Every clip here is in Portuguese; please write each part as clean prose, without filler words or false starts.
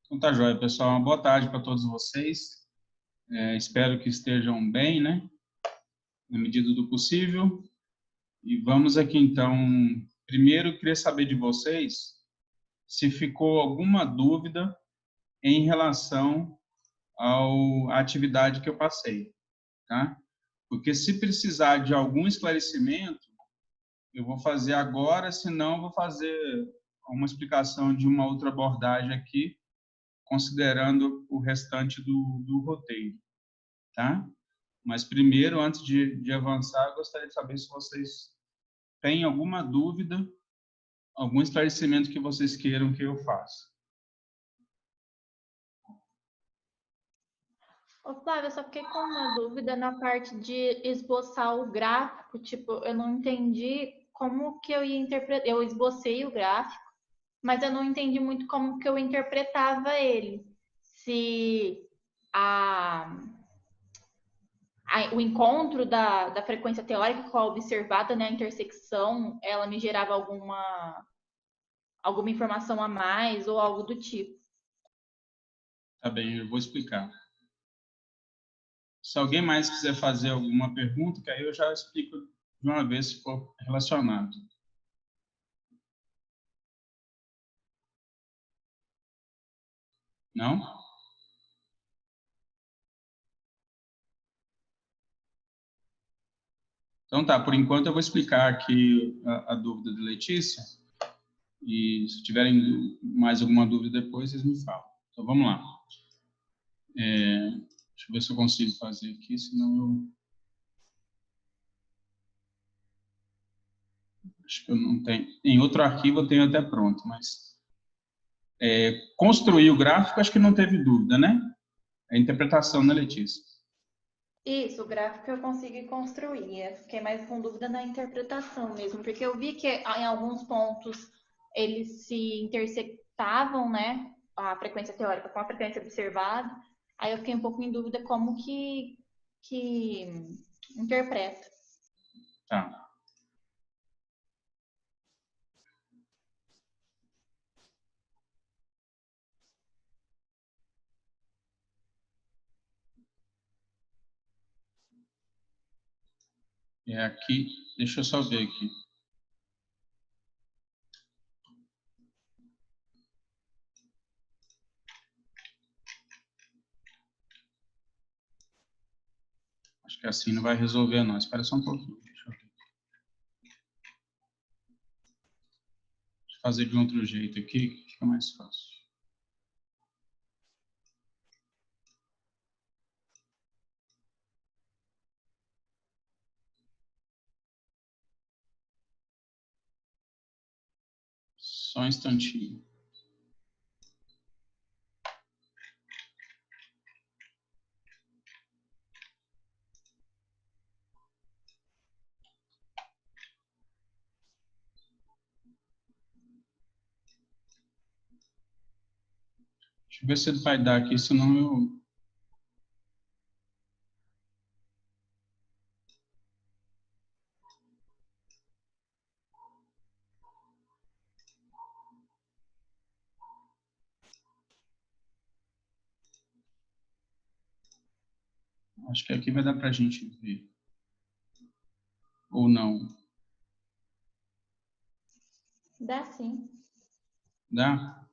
Então tá joia, pessoal. Uma boa tarde para todos vocês. Espero que estejam bem, né? Na medida do possível. E vamos aqui, então. Primeiro, eu queria saber de vocês se ficou alguma dúvida em relação à atividade que eu passei, tá? Porque se precisar de algum esclarecimento, eu vou fazer agora, senão eu vou fazer uma explicação de uma outra abordagem aqui, considerando o restante do roteiro, tá? Mas primeiro, antes de avançar, eu gostaria de saber se vocês têm alguma dúvida, algum esclarecimento que vocês queiram que eu faça. Ô, Flávia, eu só fiquei com uma dúvida na parte de esboçar o gráfico. Tipo, eu não entendi como que eu ia interpretar. Eu esbocei o gráfico, mas eu não entendi muito como que eu interpretava ele. Se a, o encontro da frequência teórica com a observada, né, a intersecção, ela me gerava alguma informação a mais ou algo do tipo. Tá bem, eu vou explicar. Se alguém mais quiser fazer alguma pergunta, que aí eu já explico de uma vez se for relacionado. Não? Então tá, por enquanto eu vou explicar aqui a dúvida da Letícia. E se tiverem mais alguma dúvida depois, vocês me falam. Então vamos lá. Deixa eu ver se eu consigo fazer aqui, senão eu... Acho que eu não tenho. Em outro arquivo eu tenho até pronto, mas... construir o gráfico, acho que não teve dúvida, né? A interpretação, né, Letícia? Isso, o gráfico eu consegui construir. Eu fiquei mais com dúvida na interpretação mesmo, porque eu vi que em alguns pontos eles se intersectavam, né? A frequência teórica com a frequência observada. Aí eu fiquei um pouco em dúvida como que interpreta. Tá. Aqui, deixa eu só ver aqui. Acho que assim não vai resolver, não. Espera só um pouquinho. Deixa eu ver. Deixa eu fazer de outro jeito aqui, que fica mais fácil. Só um instantinho. Deixa eu ver se ele vai dar aqui, senão eu... Acho que aqui vai dar pra gente ver. Ou não. Dá sim, Dá?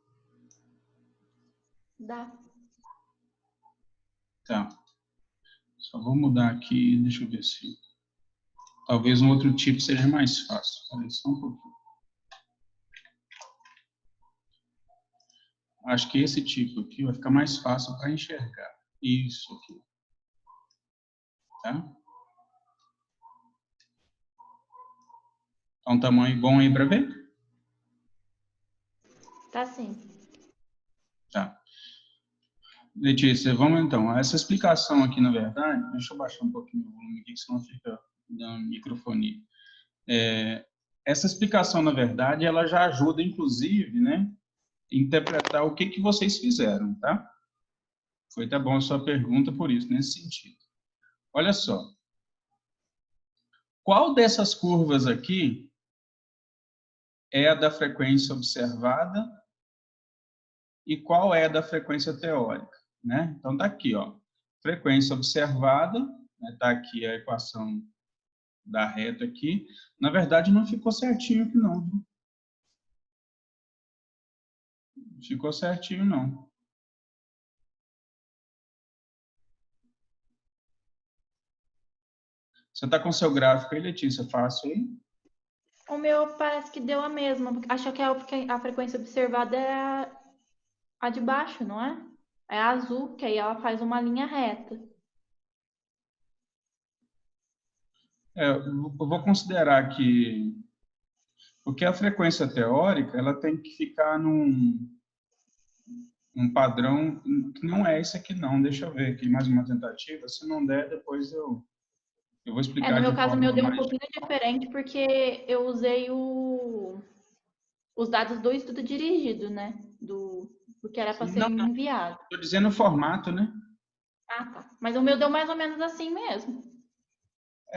dá. Tá. Só vou mudar aqui, deixa eu ver se... Talvez um outro tipo seja mais fácil. Espera aí, só um pouquinho. Acho que esse tipo aqui vai ficar mais fácil para enxergar. Isso aqui. Tá? Tá um tamanho bom aí para ver? Tá sim. Tá. Letícia, vamos então. Essa explicação aqui, na verdade, deixa eu baixar um pouquinho o volume aqui, senão fica dando microfonia. Essa explicação, na verdade, ela já ajuda, inclusive, né, a interpretar o que vocês fizeram, tá? Foi até bom a sua pergunta por isso, nesse sentido. Olha só. Qual dessas curvas aqui é a da frequência observada e qual é da frequência teórica, né? Então, está aqui, ó, frequência observada, está aqui a equação da reta aqui. Na verdade, não ficou certinho aqui não, viu? Não ficou certinho não. Você está com seu gráfico aí, Letícia? Fácil aí? O meu parece que deu a mesma. Acho que a frequência observada é a de baixo, não é? É a azul, que aí ela faz uma linha reta. Eu vou considerar que... Porque a frequência teórica, ela tem que ficar num padrão que não é esse aqui não. Deixa eu ver aqui mais uma tentativa. Se não der, depois eu vou No explicar meu de caso, o meu forma deu um mais... pouquinho diferente porque eu usei os dados do estudo dirigido, né? Do que era para ser Não, enviado. estou dizendo o formato, né? Ah, tá. Mas o meu deu mais ou menos assim mesmo.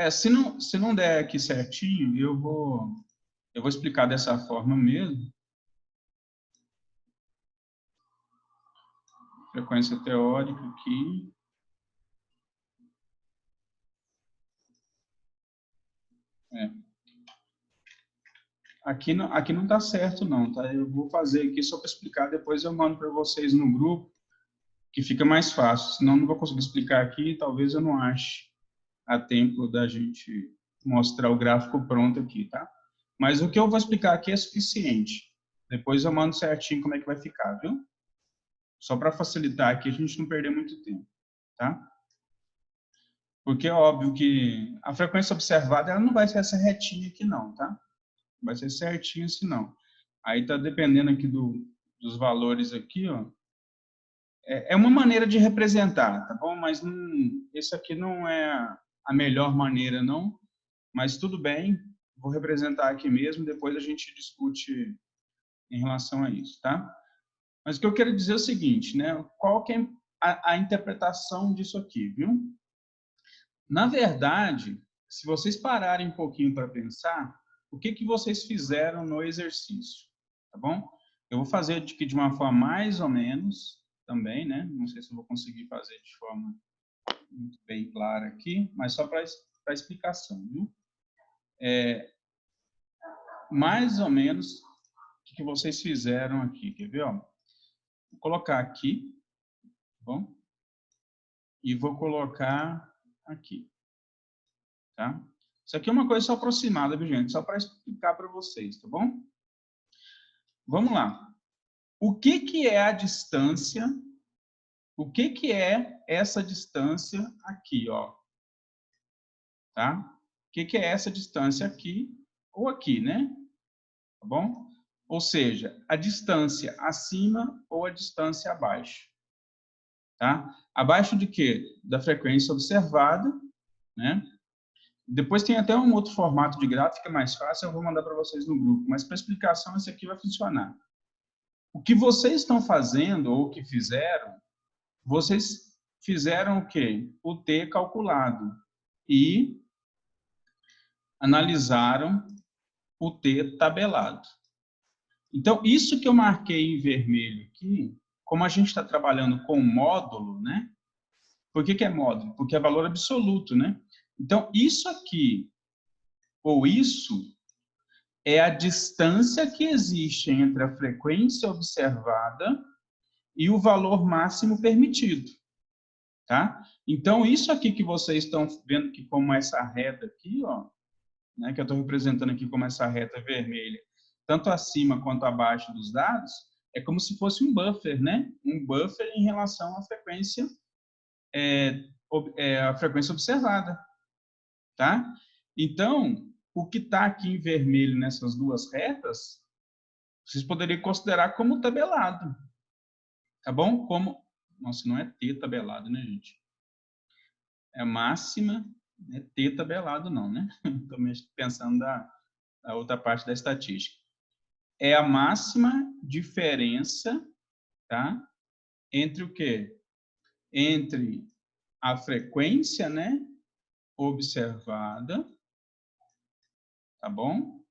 Se não der aqui certinho, eu vou explicar dessa forma mesmo. Frequência teórica aqui. Aqui não está certo não, tá? Eu vou fazer aqui só para explicar, depois eu mando para vocês no grupo, que fica mais fácil. Senão não vou conseguir explicar aqui, talvez eu não ache a tempo da gente mostrar o gráfico pronto aqui, tá? Mas o que eu vou explicar aqui é suficiente. Depois eu mando certinho como é que vai ficar, viu? Só para facilitar aqui, a gente não perder muito tempo, tá? Porque é óbvio que a frequência observada ela não vai ser essa retinha aqui não, tá? Vai ser certinho assim não. Aí tá dependendo aqui dos valores aqui, ó. É uma maneira de representar, tá bom? Mas esse aqui não é a melhor maneira, não. Mas tudo bem, vou representar aqui mesmo, depois a gente discute em relação a isso, tá? Mas o que eu quero dizer é o seguinte, né? Qual que é a interpretação disso aqui, viu? Na verdade, se vocês pararem um pouquinho para pensar, o que vocês fizeram no exercício, tá bom? Eu vou fazer aqui de uma forma mais ou menos também, né? Não sei se eu vou conseguir fazer de forma muito bem clara aqui, mas só para explicação, viu? Mais ou menos o que vocês fizeram aqui, quer ver? Ó? Vou colocar aqui, tá bom? E vou colocar aqui, tá? Isso aqui é uma coisa só aproximada, viu, gente? Só para explicar para vocês, tá bom? Vamos lá. O que é a distância? O que é essa distância aqui, ó? Tá? O que é essa distância aqui ou aqui, né? Tá bom? Ou seja, a distância acima ou a distância abaixo. Tá? Abaixo de quê? Da frequência observada, né? Depois tem até um outro formato de gráfico mais fácil, eu vou mandar para vocês no grupo, mas para explicação esse aqui vai funcionar. O que vocês estão fazendo ou o que fizeram, vocês fizeram o quê? O T calculado e analisaram o T tabelado. Então, isso que eu marquei em vermelho aqui, como a gente está trabalhando com módulo, né? Por que é módulo? Porque é valor absoluto, né? Então, isso aqui, ou isso, é a distância que existe entre a frequência observada e o valor máximo permitido, tá? Então, isso aqui que vocês estão vendo que como essa reta aqui, ó, né, que eu estou representando aqui como essa reta vermelha, tanto acima quanto abaixo dos dados, é como se fosse um buffer, né? Um buffer em relação à frequência, a frequência observada, tá? Então, o que está aqui em vermelho nessas duas retas, vocês poderiam considerar como tabelado, tá bom? Como, nossa, não é T tabelado, né, gente? É máxima, não é T tabelado não, né? Estou pensando da outra parte da estatística. É a máxima diferença, tá? Entre o quê? Entre a frequência, né, observada, tá bom?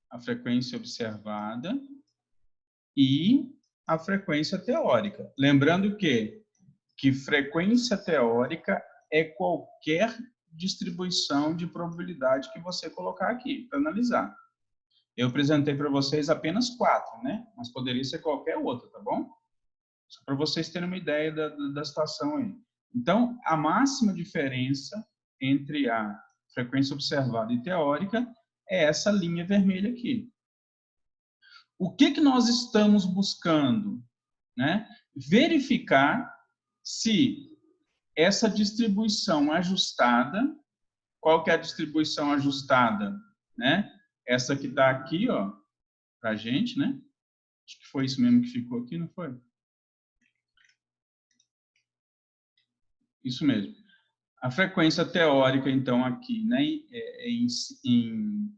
A frequência observada e a frequência teórica. Lembrando que frequência teórica é qualquer distribuição de probabilidade que você colocar aqui para analisar. Eu apresentei para vocês apenas 4, né? Mas poderia ser qualquer outra, tá bom? Só para vocês terem uma ideia da situação aí. Então, a máxima diferença entre a frequência observada e teórica é essa linha vermelha aqui. O que nós estamos buscando? Né? Verificar se essa distribuição ajustada, qual que é a distribuição ajustada? Né? Essa que está aqui, ó, para a gente, né? Acho que foi isso mesmo que ficou aqui, não foi? Isso mesmo. A frequência teórica, então, aqui, né, em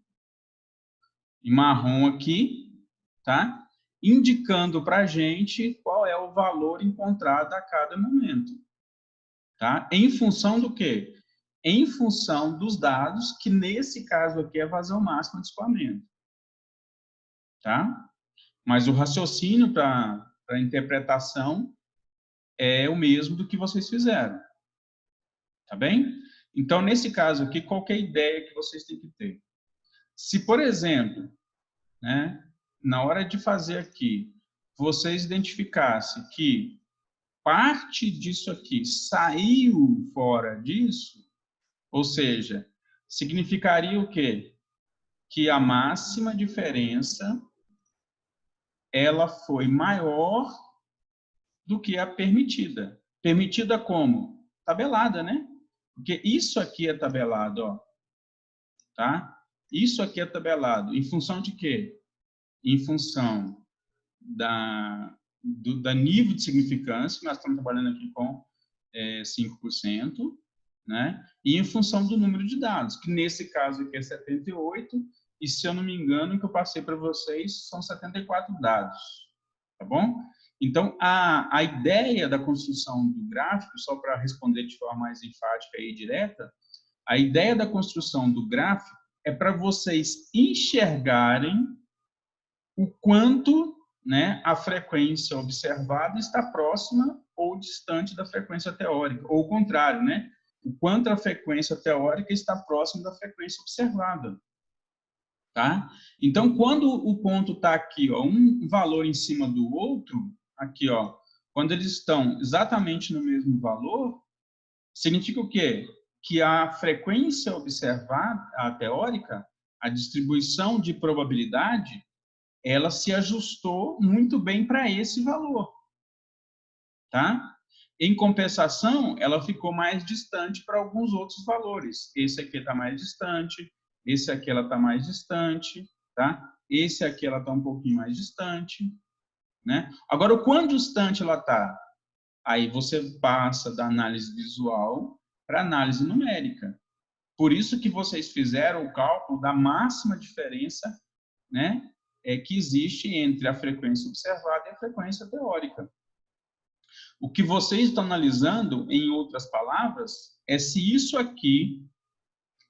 marrom aqui, tá? Indicando para a gente qual é o valor encontrado a cada momento. Tá? Em função do quê? Em função dos dados, que nesse caso aqui é vazão máxima de escoamento. Tá? Mas o raciocínio para a interpretação é o mesmo do que vocês fizeram. Tá bem? Então, nesse caso aqui, qual que é a ideia que vocês têm que ter? Se, por exemplo, né, na hora de fazer aqui, vocês identificassem que parte disso aqui saiu fora disso, ou seja, significaria o quê? Que a máxima diferença ela foi maior do que a permitida. Permitida como? Tabelada, né? Porque isso aqui é tabelado, ó. Tá? Isso aqui é tabelado. Em função de quê? Em função da nível de significância, nós estamos trabalhando aqui com 5%, né? E em função do número de dados, que nesse caso aqui é 78, e se eu não me engano, o que eu passei para vocês são 74 dados, tá bom? Então, a ideia da construção do gráfico, só para responder de forma mais enfática e direta, a ideia da construção do gráfico é para vocês enxergarem o quanto, né, a frequência observada está próxima ou distante da frequência teórica, ou o contrário, né? O quanto a frequência teórica está próxima da frequência observada. Tá? Então, quando o ponto está aqui, ó, um valor em cima do outro, aqui, ó, quando eles estão exatamente no mesmo valor, significa o quê? Que a frequência observada, a teórica, a distribuição de probabilidade, ela se ajustou muito bem para esse valor. Tá? Em compensação, ela ficou mais distante para alguns outros valores. Esse aqui está mais distante, esse aqui ela está mais distante, tá? Esse aqui ela está um pouquinho mais distante, né? Agora, o quão distante ela está? Aí você passa da análise visual para análise numérica. Por isso que vocês fizeram o cálculo da máxima diferença, né, que existe entre a frequência observada e a frequência teórica. O que vocês estão analisando, em outras palavras, é se isso aqui,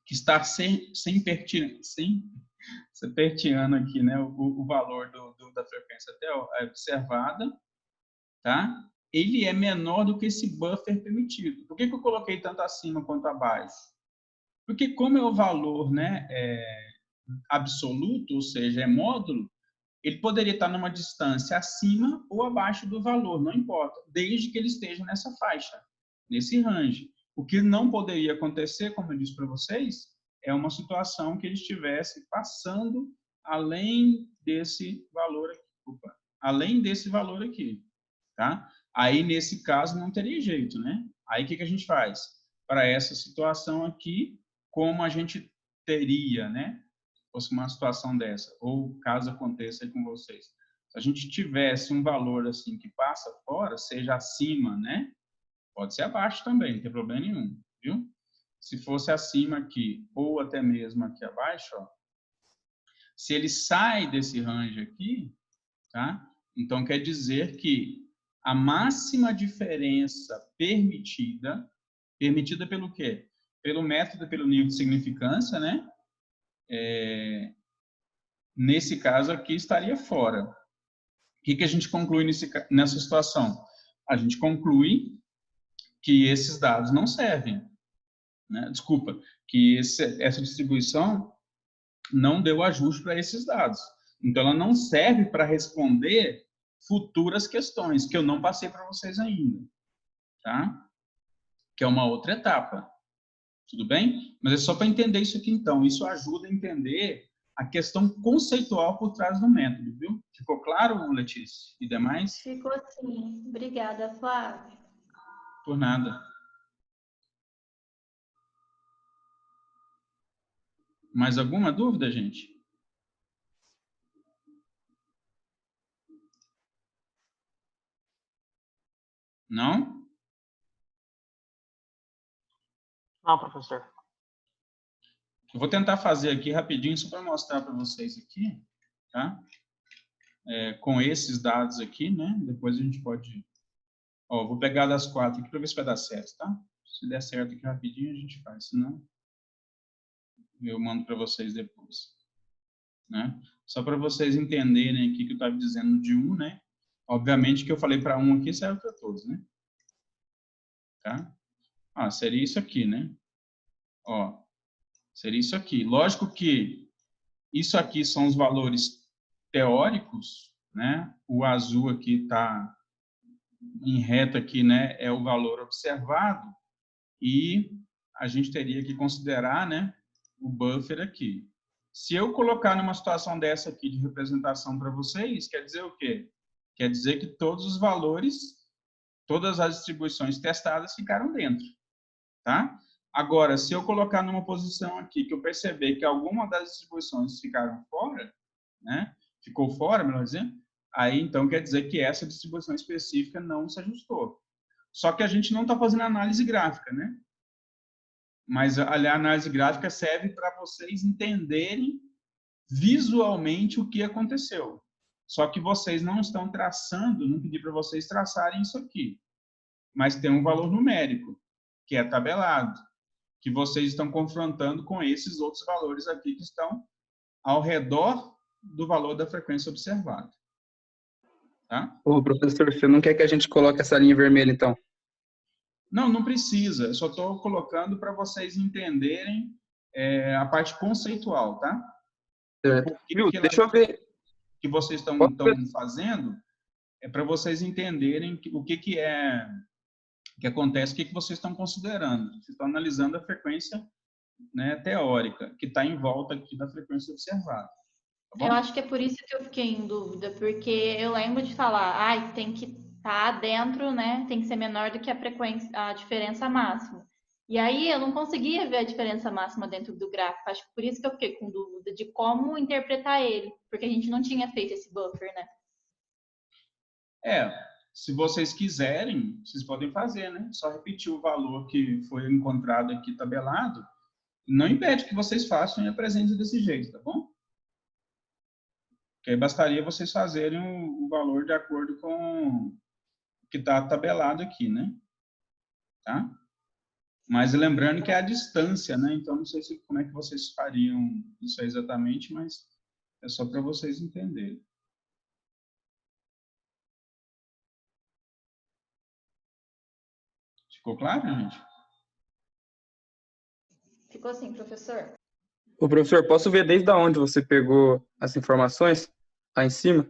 que está perteando aqui, né, o valor da frequência observada, tá? Ele é menor do que esse buffer permitido. Por que eu coloquei tanto acima quanto abaixo? Porque como é o valor, né, absoluto, ou seja, é módulo, ele poderia estar numa distância acima ou abaixo do valor, não importa, desde que ele esteja nessa faixa, nesse range. O que não poderia acontecer, como eu disse para vocês, é uma situação que ele estivesse passando além desse valor aqui. Além desse valor aqui, tá? Aí, nesse caso, não teria jeito, né? Aí, o que a gente faz? Para essa situação aqui, como a gente teria, né? Fosse uma situação dessa, ou caso aconteça aí com vocês. Se a gente tivesse um valor assim que passa fora, seja acima, né? Pode ser abaixo também, não tem problema nenhum, viu? Se fosse acima aqui, ou até mesmo aqui abaixo, ó, se ele sai desse range aqui, tá? Então quer dizer que a máxima diferença permitida pelo quê? Pelo método, pelo nível de significância, né? Nesse caso aqui estaria fora. que a gente conclui nessa situação? A gente conclui que esses dados não servem, né? Desculpa, que essa distribuição não deu ajuste para esses dados. Então, ela não serve para responder futuras questões que eu não passei para vocês ainda, tá? Que é uma outra etapa. Tudo bem? Mas é só para entender isso aqui, então. Isso ajuda a entender a questão conceitual por trás do método, viu? Ficou claro, Letícia? E demais? Ficou sim. Obrigada, Flávio. Por nada. Mais alguma dúvida, gente? Não? Não, professor. Eu vou tentar fazer aqui rapidinho, só para mostrar para vocês aqui, tá? Com esses dados aqui, né? Depois a gente pode... Ó, vou pegar das 4 aqui para ver se vai dar certo, tá? Se der certo aqui rapidinho, a gente faz. Senão, eu mando para vocês depois, né? Só para vocês entenderem aqui que eu estava dizendo de 1, né? Obviamente que eu falei para 1 aqui, serve para todos, né? Tá? Ah, seria isso aqui, né? Ó, seria isso aqui. Lógico que isso aqui são os valores teóricos, né? O azul aqui está em reta aqui, né? É o valor observado e a gente teria que considerar, né? O buffer aqui. Se eu colocar numa situação dessa aqui de representação para vocês, quer dizer o quê? Quer dizer que todos os valores, todas as distribuições testadas ficaram dentro, tá? Agora, se eu colocar numa posição aqui que eu perceber que alguma das distribuições ficaram fora, né? Ficou fora, melhor dizendo, aí então quer dizer que essa distribuição específica não se ajustou. Só que a gente não está fazendo análise gráfica, né? Mas a análise gráfica serve para vocês entenderem visualmente o que aconteceu. Só que vocês não estão traçando, não pedi para vocês traçarem isso aqui. Mas tem um valor numérico, que é tabelado, que vocês estão confrontando com esses outros valores aqui que estão ao redor do valor da frequência observada. Tá? Ô, professor, você não quer que a gente coloque essa linha vermelha, então? Não, não precisa. Eu só estou colocando para vocês entenderem a parte conceitual, tá? Certo. Viu? Deixa eu ver. Que vocês estão fazendo é para vocês entenderem o que acontece, o que vocês estão considerando. Vocês estão analisando a frequência, né, teórica, que está em volta aqui da frequência observada. Tá eu acho que é por isso que eu fiquei em dúvida, porque eu lembro de falar, tem que estar dentro, né? Tem que ser menor do que a frequência, a diferença máxima. E aí eu não conseguia ver a diferença máxima dentro do gráfico. Acho que por isso que eu fiquei com dúvida de como interpretar ele, porque a gente não tinha feito esse buffer, né? Se vocês quiserem, vocês podem fazer, né? Só repetir o valor que foi encontrado aqui tabelado. Não impede que vocês façam e apresentem desse jeito, tá bom? Que aí bastaria vocês fazerem o valor de acordo com o que está tabelado aqui, né? Tá? Mas lembrando que é a distância, né? Então, não sei como é que vocês fariam isso exatamente, mas é só para vocês entenderem. Ficou claro, gente? Ficou assim, professor? Ô, professor, posso ver desde onde você pegou as informações? Lá em cima?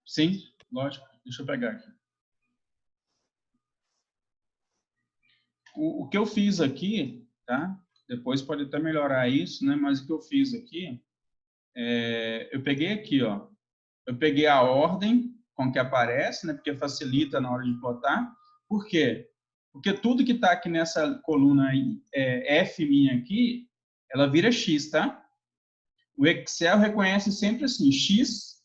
Sim, lógico. Deixa eu pegar aqui. O que eu fiz aqui, tá? Depois pode até melhorar isso, né? Mas o que eu fiz aqui, eu peguei aqui, ó. Eu peguei a ordem com que aparece, né? Porque facilita na hora de plotar. Por quê? Porque tudo que está aqui nessa coluna F minha aqui, ela vira X, tá? O Excel reconhece sempre assim, X,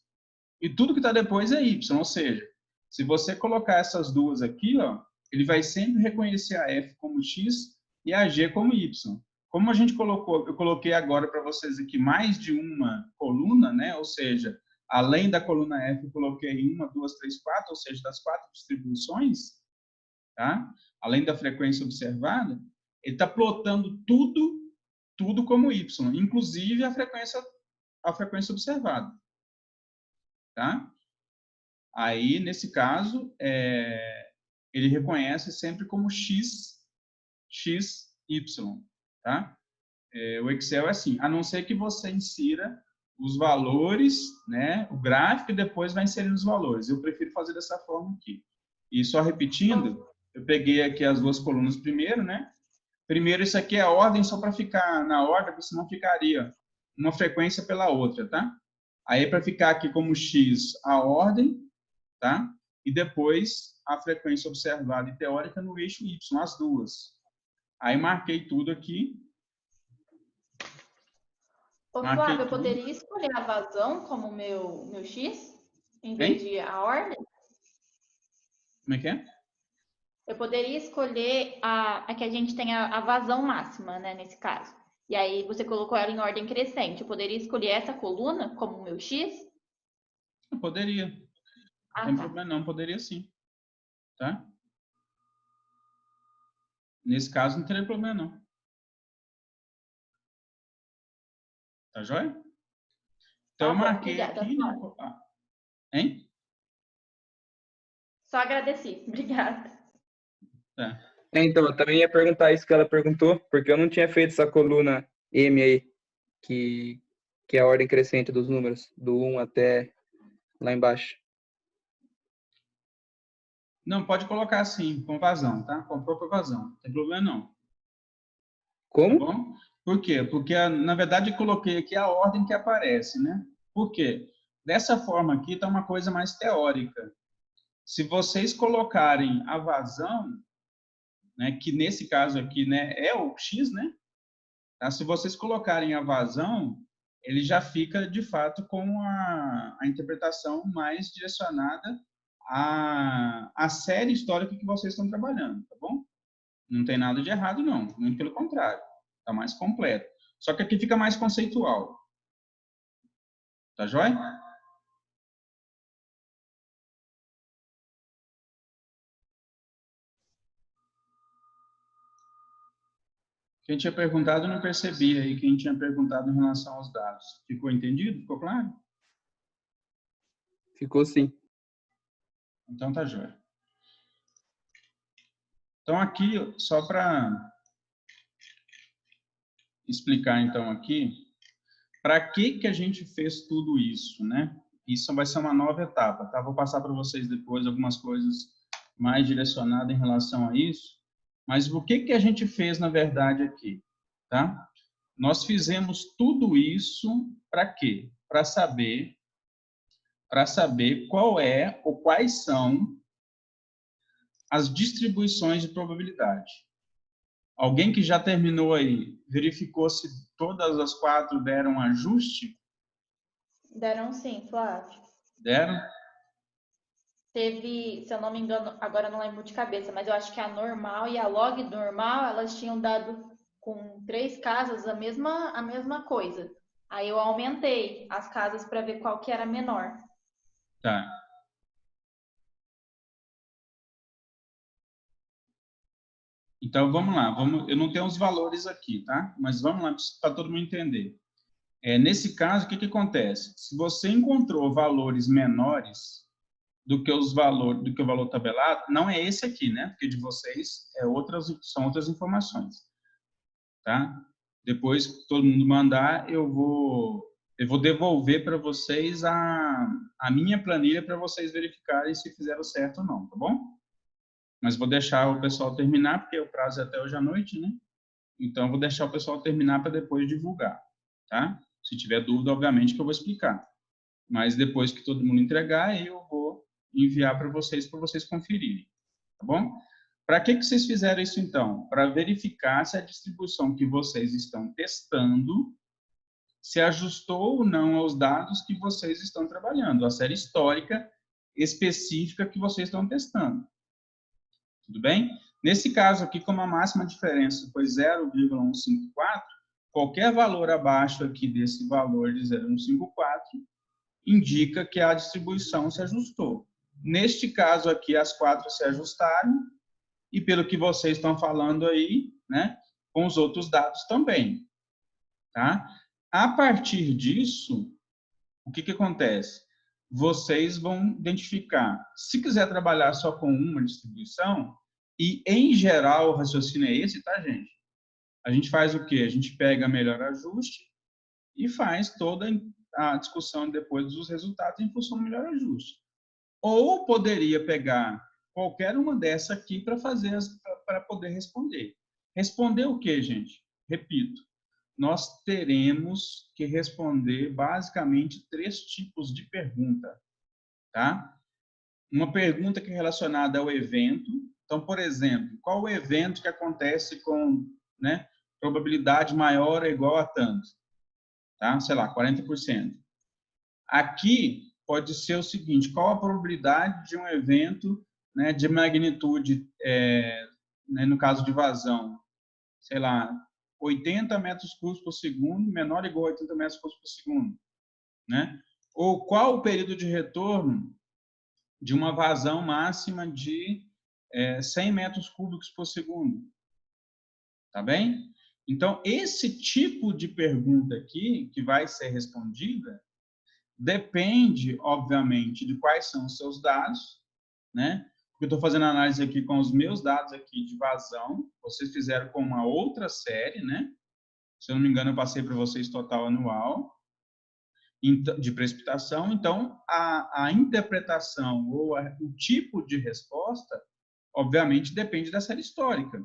e tudo que está depois é Y. Ou seja, se você colocar essas duas aqui, ó, ele vai sempre reconhecer a F como X e a G como Y. Como a gente colocou, eu coloquei agora para vocês aqui mais de uma coluna, né? Ou seja, além da coluna F, eu coloquei 1, 2, 3, 4, ou seja, das 4 distribuições, tá? Além da frequência observada, ele está plotando tudo como Y, inclusive a frequência observada, tá? Aí, nesse caso, ele reconhece sempre como x, y, tá? O Excel é assim, a não ser que você insira os valores, né, o gráfico, e depois vai inserindo os valores. Eu prefiro fazer dessa forma aqui. E só repetindo, eu peguei aqui as duas colunas primeiro, né? Primeiro, isso aqui é a ordem, só para ficar na ordem, porque senão ficaria uma frequência pela outra, tá? Aí, para ficar aqui como x, a ordem, tá? E depois, a frequência observada e teórica no eixo y, as duas. Aí, marquei tudo aqui. Ô, Flávio, eu poderia escolher a vazão como meu X, em vez de a ordem? Como é que é? Eu poderia escolher a que a gente tem a vazão máxima, né, nesse caso. E aí você colocou ela em ordem crescente. Eu poderia escolher essa coluna como meu X? Eu poderia. Não tem problema não, poderia sim. Tá? Nesse caso, não teria problema não. Tá joia? Então, eu marquei obrigada, aqui, né? Hein? Só agradeci. Obrigada. Tá. Então, eu também ia perguntar isso que ela perguntou, porque eu não tinha feito essa coluna M aí, que é a ordem crescente dos números, do 1 até lá embaixo. Não, pode colocar assim, com vazão, tá? Com própria vazão. Não tem problema não. Como? Tá bom? Por quê? Porque, na verdade, eu coloquei aqui a ordem que aparece, né? Por quê? Dessa forma aqui está uma coisa mais teórica. Se vocês colocarem a vazão, né, que nesse caso aqui, né, é o X, né? Tá? Se vocês colocarem a vazão, ele já fica, de fato, com a interpretação mais direcionada à série histórica que vocês estão trabalhando, tá bom? Não tem nada de errado, não. Muito pelo contrário. Está mais completo. Só que aqui fica mais conceitual. Tá joia? Quem tinha perguntado, eu não percebi aí. Quem tinha perguntado em relação aos dados. Ficou entendido? Ficou claro? Ficou sim. Então tá joia. Então aqui, só para explicar então aqui, para que a gente fez tudo isso, né? Isso vai ser uma nova etapa, tá? Vou passar para vocês depois algumas coisas mais direcionadas em relação a isso. Mas o que a gente fez, na verdade, aqui, tá? Nós fizemos tudo isso para quê? Para saber qual é ou quais são as distribuições de probabilidade. Alguém que já terminou aí, verificou se todas as 4 deram ajuste? Deram sim, Flávio. Deram? Teve, se eu não me engano, agora eu não lembro de cabeça, mas eu acho que a normal e a log normal, elas tinham dado com 3 casas a mesma coisa. Aí eu aumentei as casas para ver qual que era menor. Tá. Então, vamos lá. Eu não tenho os valores aqui, tá? Mas vamos lá para todo mundo entender. Nesse caso, o que acontece? Se você encontrou valores menores do que o valor tabelado, não é esse aqui, né? Porque de vocês são outras informações, tá? Depois que todo mundo mandar, eu vou devolver para vocês a minha planilha para vocês verificarem se fizeram certo ou não, tá bom? Mas vou deixar o pessoal terminar, porque o prazo é até hoje à noite, né? Então, eu vou deixar o pessoal terminar para depois divulgar, tá? Se tiver dúvida, obviamente que eu vou explicar. Mas depois que todo mundo entregar, eu vou enviar para vocês conferirem, tá bom? Para que vocês fizeram isso, então? Para verificar se a distribuição que vocês estão testando se ajustou ou não aos dados que vocês estão trabalhando, a série histórica específica que vocês estão testando. Tudo bem? Nesse caso aqui, como a máxima diferença foi 0,154, qualquer valor abaixo aqui desse valor de 0,154 indica que a distribuição se ajustou. Neste caso aqui, as 4 se ajustaram, e pelo que vocês estão falando aí, né, com os outros dados também. Tá? A partir disso, o que acontece? vocês vão identificar. Se quiser trabalhar só com uma distribuição, e em geral o raciocínio é esse, tá, gente? A gente faz o quê? A gente pega melhor ajuste e faz toda a discussão depois dos resultados em função do melhor ajuste. Ou poderia pegar qualquer uma dessa aqui para poder responder. Responder o quê, gente? Repito, nós teremos que responder basicamente 3 tipos de pergunta, tá? Uma pergunta que é relacionada ao evento. Então, por exemplo, qual o evento que acontece com, né, probabilidade maior ou igual a tanto? Tá? Sei lá, 40%. Aqui pode ser o seguinte, qual a probabilidade de um evento, né, de magnitude, né, no caso de vazão, sei lá, 80 metros cúbicos por segundo, menor ou igual a 80 metros cúbicos por segundo, né? Ou qual o período de retorno de uma vazão máxima de 100 metros cúbicos por segundo, tá bem? Então, esse tipo de pergunta aqui, que vai ser respondida, depende, obviamente, de quais são os seus dados, né? Porque eu estou fazendo análise aqui com os meus dados aqui de vazão, vocês fizeram com uma outra série, né? Se eu não me engano, eu passei para vocês total anual de precipitação. Então, a interpretação ou o tipo de resposta, obviamente, depende da série histórica,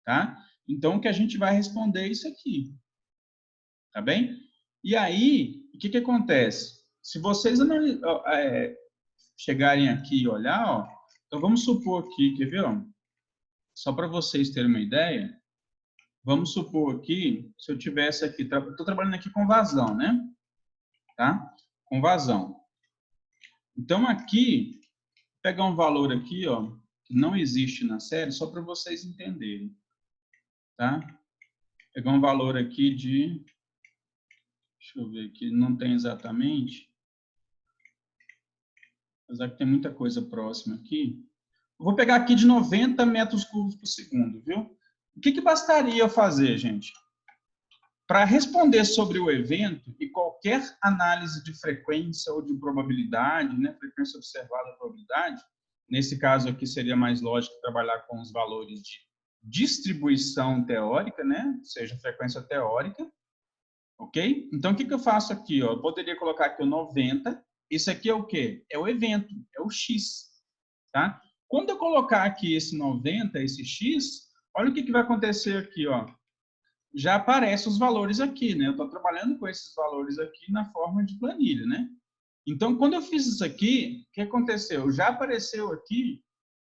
tá? Então, o que a gente vai responder é isso aqui, tá bem? E aí, o que acontece? Se vocês chegarem aqui e olhar, ó, então vamos supor aqui, quer ver? Ó, só para vocês terem uma ideia, vamos supor aqui, se eu tivesse aqui, estou trabalhando aqui com vazão, né? Tá? Com vazão. Então, aqui, vou pegar um valor aqui, ó, que não existe na série, só para vocês entenderem, tá? Vou pegar um valor aqui de, deixa eu ver aqui, não tem exatamente, apesar que tem muita coisa próxima aqui. Eu vou pegar aqui de 90 metros cúbicos por segundo, viu? O que bastaria eu fazer, gente? Para responder sobre o evento e qualquer análise de frequência ou de probabilidade, né, frequência observada, probabilidade, nesse caso aqui seria mais lógico trabalhar com os valores de distribuição teórica, né, seja frequência teórica, ok? Então, o que eu faço aqui? Ó? Eu poderia colocar aqui o 90, isso aqui é o quê? É o evento, é o X, tá? Quando eu colocar aqui esse 90, esse X, olha o que vai acontecer aqui, ó. Já aparecem os valores aqui, né? Eu estou trabalhando com esses valores aqui na forma de planilha, né? Então, quando eu fiz isso aqui, o que aconteceu? Já apareceu aqui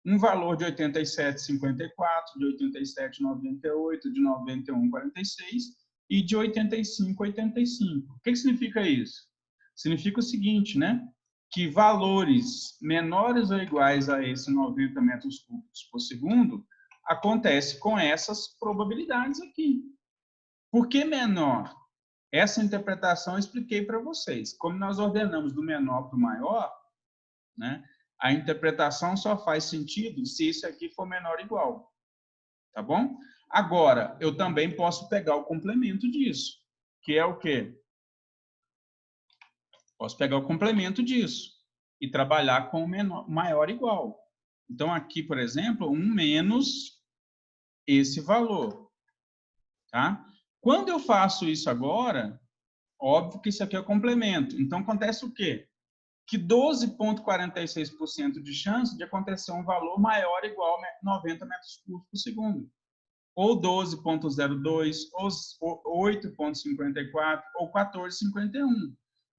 um valor de 87,54, de 87,98, de 91,46 e de 85,85. O que significa isso? Significa o seguinte, né? Que valores menores ou iguais a esse 90 metros cúbicos por segundo acontece com essas probabilidades aqui. Por que menor? Essa interpretação eu expliquei para vocês. Como nós ordenamos do menor para o maior, né, a interpretação só faz sentido se isso aqui for menor ou igual. Tá bom? Agora, eu também posso pegar o complemento disso, que é o quê? Posso pegar o complemento disso e trabalhar com o menor, maior ou igual. Então, aqui, por exemplo, 1 menos esse valor. Tá? Quando eu faço isso agora, óbvio que isso aqui é o complemento. Então, acontece o quê? Que 12,46% de chance de acontecer um valor maior ou igual a 90 metros cúbicos por segundo. Ou 12,02, ou 8,54, ou 14,51.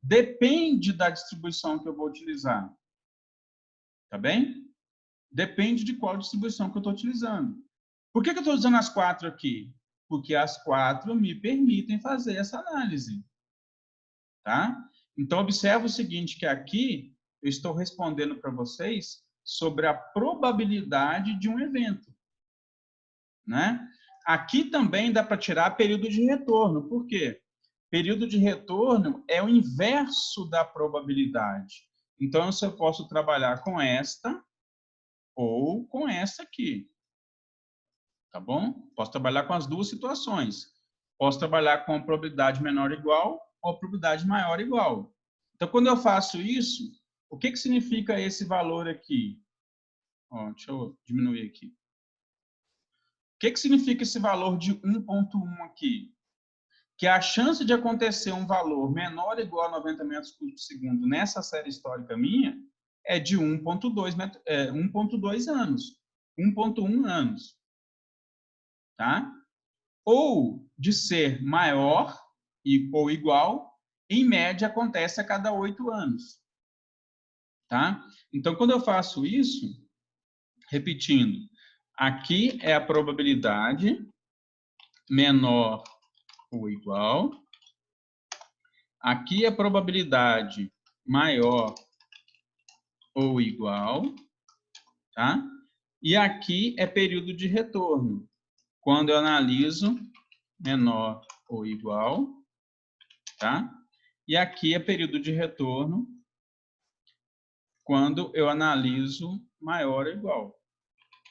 Depende da distribuição que eu vou utilizar. Tá bem? Depende de qual distribuição que eu estou utilizando. Por que eu estou usando as 4 aqui? Porque as 4 me permitem fazer essa análise. Tá? Então, observa o seguinte, que aqui eu estou respondendo para vocês sobre a probabilidade de um evento. Né? Aqui também dá para tirar período de retorno. Por quê? Período de retorno é o inverso da probabilidade. Então, eu posso trabalhar com esta ou com essa aqui. Tá bom? Posso trabalhar com as duas situações. Posso trabalhar com probabilidade menor ou igual ou probabilidade maior ou igual. Então, quando eu faço isso, o que significa esse valor aqui? Ó, deixa eu diminuir aqui. O que significa esse valor de 1.1 aqui? Que a chance de acontecer um valor menor ou igual a 90 metros cúbicos por segundo nessa série histórica minha é de 1.2 anos. 1.1 anos. Tá? Ou de ser maior ou igual, em média, acontece a cada 8 anos. Tá? Então, quando eu faço isso, repetindo, aqui é a probabilidade menor ou igual, aqui é a probabilidade maior ou igual, tá? E aqui é período de retorno, quando eu analiso menor ou igual, tá? E aqui é período de retorno, quando eu analiso maior ou igual,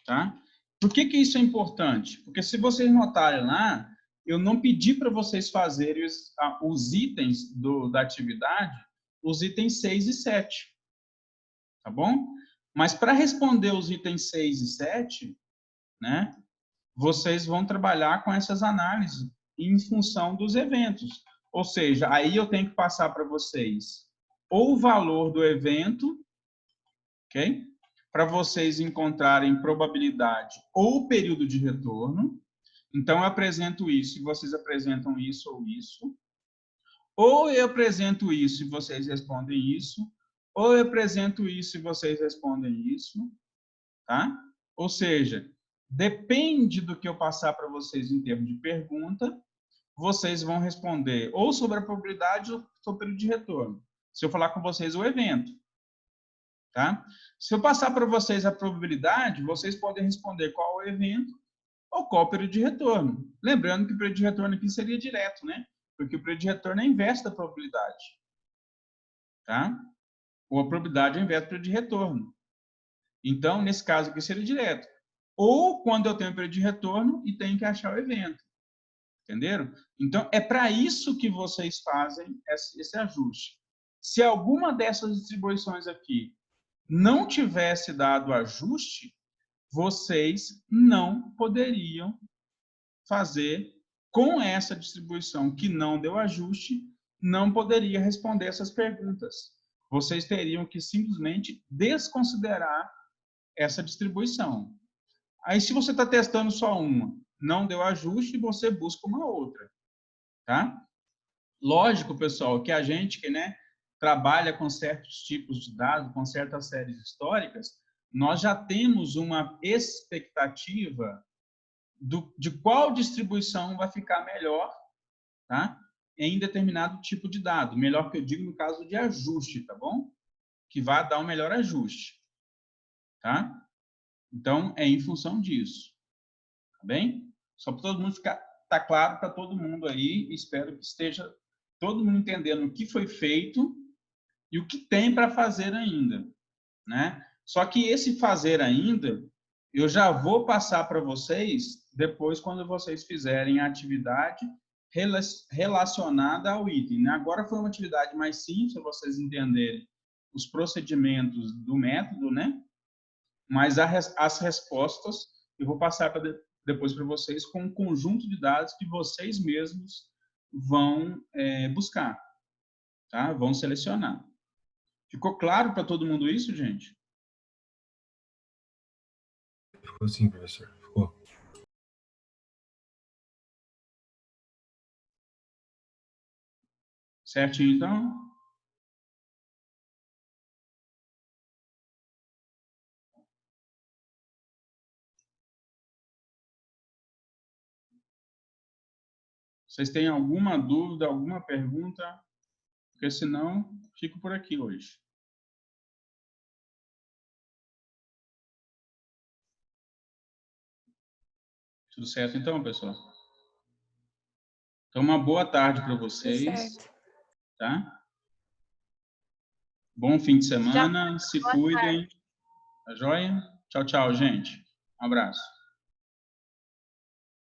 tá? Por que isso é importante? Porque se vocês notarem lá, eu não pedi para vocês fazerem os itens da atividade, os itens 6 e 7, tá bom? Mas para responder os itens 6 e 7, né, vocês vão trabalhar com essas análises em função dos eventos. Ou seja, aí eu tenho que passar para vocês ou o valor do evento, ok? Para vocês encontrarem probabilidade ou período de retorno. Então, eu apresento isso e vocês apresentam isso ou isso. Ou eu apresento isso e vocês respondem isso. Ou eu apresento isso e vocês respondem isso. Tá? Ou seja, depende do que eu passar para vocês em termos de pergunta, vocês vão responder ou sobre a probabilidade ou sobre o período de retorno. Se eu falar com vocês o evento. Tá? Se eu passar para vocês a probabilidade, vocês podem responder qual é o evento ou qual é o período de retorno. Lembrando que o período de retorno aqui seria direto, né? Porque o período de retorno é inverso da probabilidade. Tá? Ou a probabilidade é inverso do período de retorno. Então, nesse caso aqui seria direto. Ou quando eu tenho o período de retorno e tenho que achar o evento. Entenderam? Então, é para isso que vocês fazem esse ajuste. Se alguma dessas distribuições aqui não tivesse dado ajuste, vocês não poderiam fazer com essa distribuição que não deu ajuste, não poderia responder essas perguntas. Vocês teriam que simplesmente desconsiderar essa distribuição. Aí, se você está testando só uma, não deu ajuste, você busca uma outra. Tá? Lógico, pessoal, que a gente que, né, trabalha com certos tipos de dados, com certas séries históricas, nós já temos uma expectativa de qual distribuição vai ficar melhor, tá? Em determinado tipo de dado. Melhor que eu digo no caso de ajuste, tá bom? Que vai dar um melhor ajuste. Tá? Então, é em função disso. Tá bem? Só para todo mundo ficar, tá claro para todo mundo aí. Espero que esteja todo mundo entendendo o que foi feito e o que tem para fazer ainda, né? Só que esse fazer ainda, eu já vou passar para vocês depois quando vocês fizerem a atividade relacionada ao item, né? Agora foi uma atividade mais simples, para vocês entenderem os procedimentos do método, né? Mas as respostas eu vou passar depois para vocês com um conjunto de dados que vocês mesmos vão buscar, tá? Vão selecionar. Ficou claro para todo mundo isso, gente? Ficou sim, professor. Ficou. Certinho, então? Vocês têm alguma dúvida, alguma pergunta? Porque senão, fico por aqui hoje. Tudo certo, então, pessoal? Então, uma boa tarde para vocês. Tá? Bom fim de semana. Se cuidem. Tá joia? Tchau, tchau, gente. Um abraço.